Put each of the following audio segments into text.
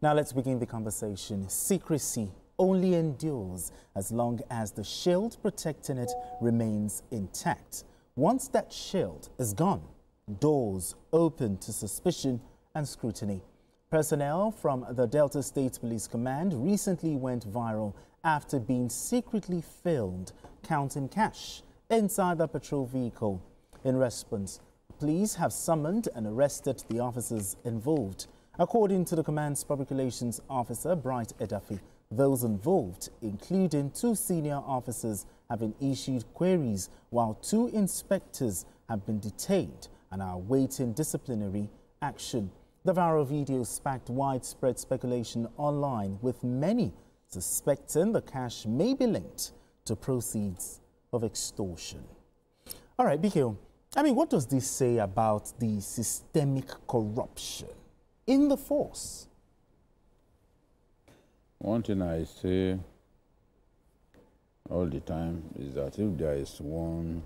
Now let's begin the conversation. Secrecy only endures as long as the shield protecting it remains intact. Once that shield is gone, doors open to suspicion and scrutiny. Personnel from the Delta State Police Command recently went viral after being secretly filmed counting cash inside the patrol vehicle. In response, police have summoned and arrested the officers involved. According to the command's public relations officer, Bright Edafi, those involved, including 2 senior officers, have been issued queries, while 2 inspectors have been detained and are awaiting disciplinary action. The viral video sparked widespread speculation online, with many suspecting the cash may be linked to proceeds of extortion. All right, BKO, I mean, what does this say about the systemic corruption in the force? One thing I say all the time is that if there is one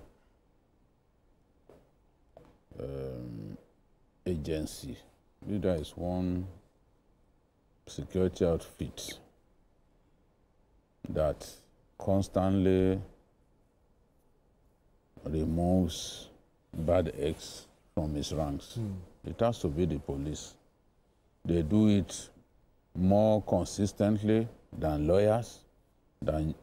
agency, if there is one security outfit that constantly removes bad eggs from his ranks, it has to be the police. They do it more consistently than lawyers, than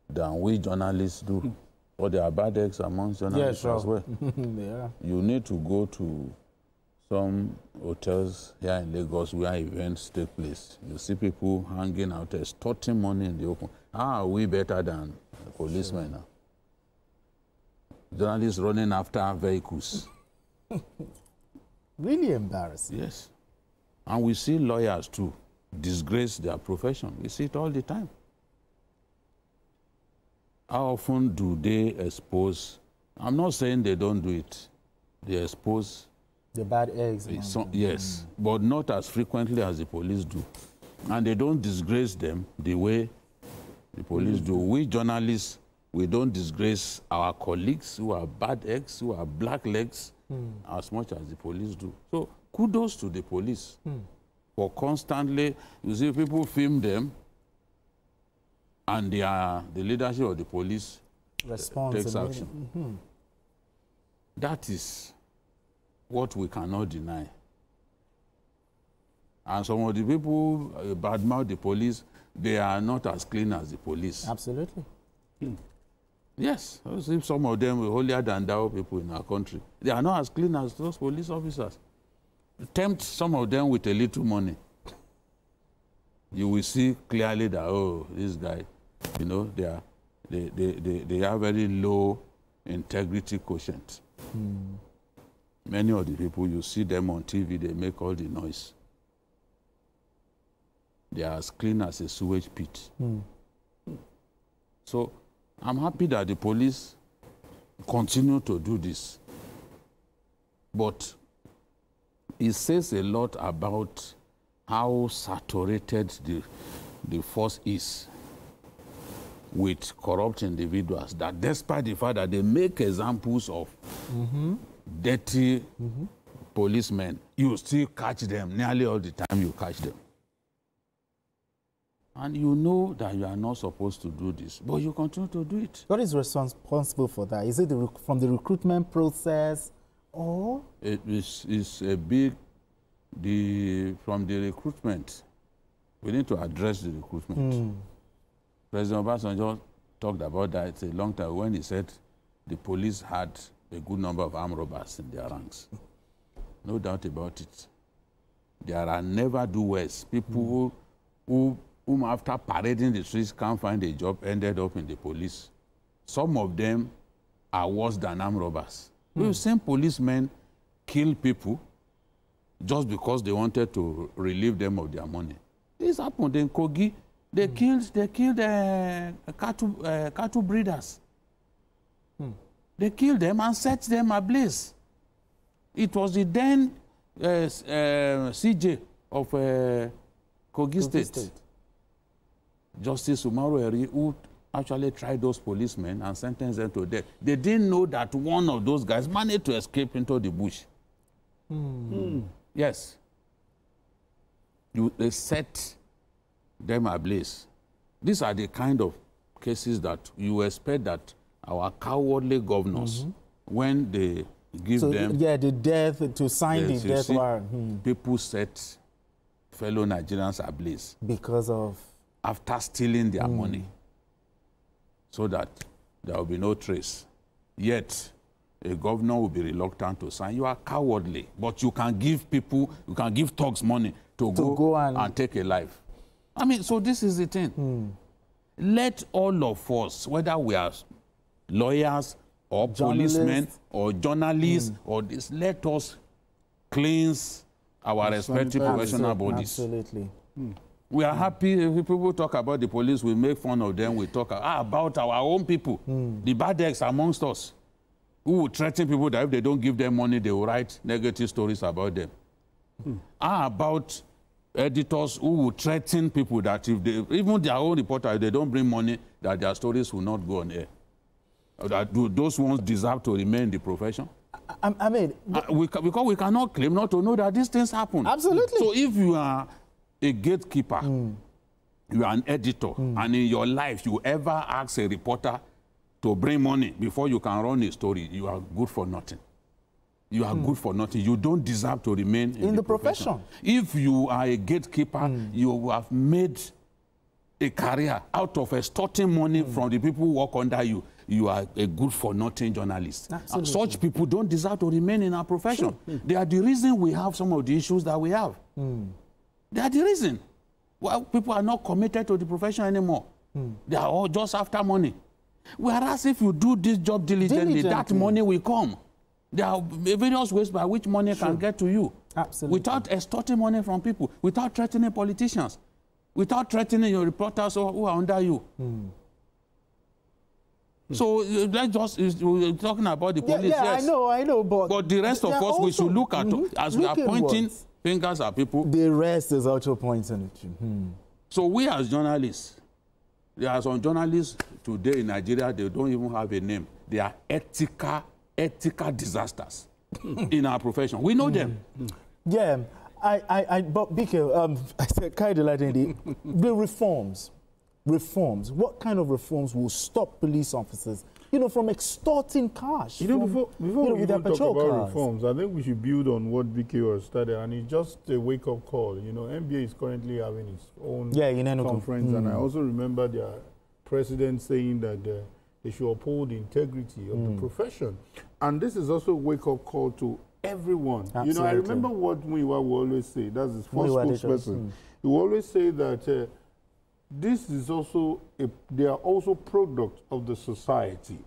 we journalists do. But there are bad eggs amongst journalists as well. Yeah. You need to go to some hotels here in Lagos where events take place. You see people hanging out, extorting money in the open. How are we better than policemen now? Journalists running after vehicles. Really embarrassing. Yes. And we see lawyers too disgrace their profession. We see it all the time. How often do they expose? I'm not saying they don't do it. They expose the bad eggs. Yes, but not as frequently as the police do. And they don't disgrace them the way the police do. We journalists, we don't disgrace our colleagues who are bad eggs, who are black legs, as much as the police do. So kudos to the police for constantly, you see, people film them and the leadership of the police takes action. That is what we cannot deny. And some of the people badmouth the police, they are not as clean as the police. Absolutely. Yes, if some of them were holier than thou people in our country, they are not as clean as those police officers. Tempt some of them with a little money. You will see clearly that, oh, this guy, you know, they have very low integrity quotient. Many of the people, you see them on TV, they make all the noise. They are as clean as a sewage pit. So I'm happy that the police continue to do this. But it says a lot about how saturated the force is with corrupt individuals, that despite the fact that they make examples of dirty policemen, you still catch them. Nearly all the time you catch them. And you know that you are not supposed to do this, but you continue to do it. What is responsible for that? Is it from the recruitment process, or? It's a big, from the recruitment. We need to address the recruitment. President Obasanjo talked about that a long time when he said the police had a good number of armed robbers in their ranks. No doubt about it. There are never-do-wells. People whom after parading the streets can't find a job ended up in the police. Some of them are worse than armed robbers. We've seen policemen kill people just because they wanted to relieve them of their money. This happened in Kogi. They killed cattle breeders. They killed them and set them ablaze. It was the then CJ of Kogi State, Justice Umaru Eri, who actually tried those policemen and sentenced them to death. They didn't know that one of those guys managed to escape into the bush. Yes. They set them ablaze. These are the kind of cases that you expect that our cowardly governors, when they give them... Yeah, the death, to sign the death warrant. People set fellow Nigerians ablaze. Because of... After stealing their money, so that there will be no trace. Yet, a governor will be reluctant to sign. You are cowardly, but you can give people, you can give thugs money to go and take a life. I mean, so this is the thing. Let all of us, whether we are lawyers or policemen or journalists or this, let us cleanse our respective professional bodies. Absolutely. We are happy if people talk about the police, we make fun of them, we talk about our own people, the bad eggs amongst us, who will threaten people that if they don't give them money, they will write negative stories about them. How about editors who will threaten people that if they, even their own reporter, if they don't bring money, that their stories will not go on air? Do those ones deserve to remain in the profession? I mean... because we cannot claim not to know that these things happen. Absolutely. So if you are a gatekeeper, you are an editor, and in your life you ever ask a reporter to bring money before you can run a story, you are good for nothing. You are good for nothing. You don't deserve to remain in the profession. If you are a gatekeeper, you have made a career out of extorting money from the people who work under you. You are a good for nothing journalist. Such people don't deserve to remain in our profession. They are the reason we have some of the issues that we have. They are the reason why people are not committed to the profession anymore. They are all just after money. Whereas if you do this job diligently, that money will come. There are various ways by which money can get to you. Absolutely. Without extorting money from people, without threatening politicians, without threatening your reporters who are under you. So let's just, we're talking about the police. Yes. I know, but the rest of us, we should look at, as we are pointing fingers at people. The rest is also pointing at you. So we as journalists, there are some journalists today in Nigeria, they don't even have a name. They are ethical disasters in our profession. We know them. Yeah, but Bike, I said, the reforms, what kind of reforms will stop police officers, from extorting cash? Before we even talk about reforms, I think we should build on what BK has started, and it's just a wake-up call. NBA is currently having its own conference, and I also remember their president saying that they should uphold the integrity of the profession. And this is also a wake-up call to everyone. Absolutely. I remember what Muiwa will always say, that's his first spokesperson. He will always say that this is also, they are also product of the society.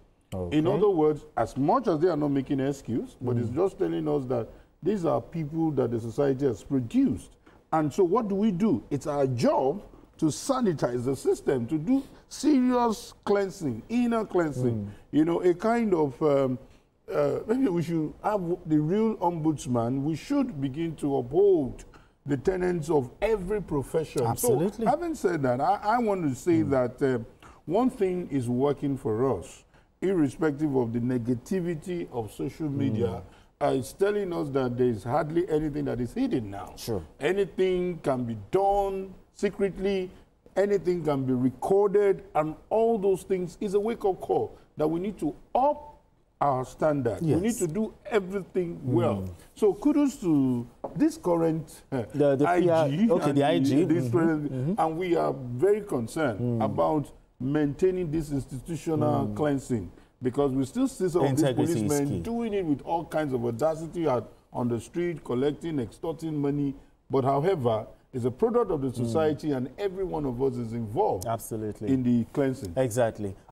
In other words, as much as they are not making an excuse, but it's just telling us that these are people that the society has produced. And so what do? It's our job to sanitize the system, to do serious cleansing, inner cleansing. A kind of, maybe we should have the real ombudsman. We should begin to uphold the tenets of every profession. Absolutely. So, having said that, I want to say that one thing is working for us, irrespective of the negativity of social media. It's telling us that there is hardly anything that is hidden now. Sure. Anything can be done secretly, anything can be recorded, and all those things is a wake-up call that we need to up our standard. Yes. We need to do everything well. So kudos to this current the IG. the IG. This and we are very concerned about maintaining this institutional cleansing, because we still see some of these policemen doing it with all kinds of audacity on the street, collecting, extorting money. But however, it's a product of the society, and every one of us is involved in the cleansing. Exactly.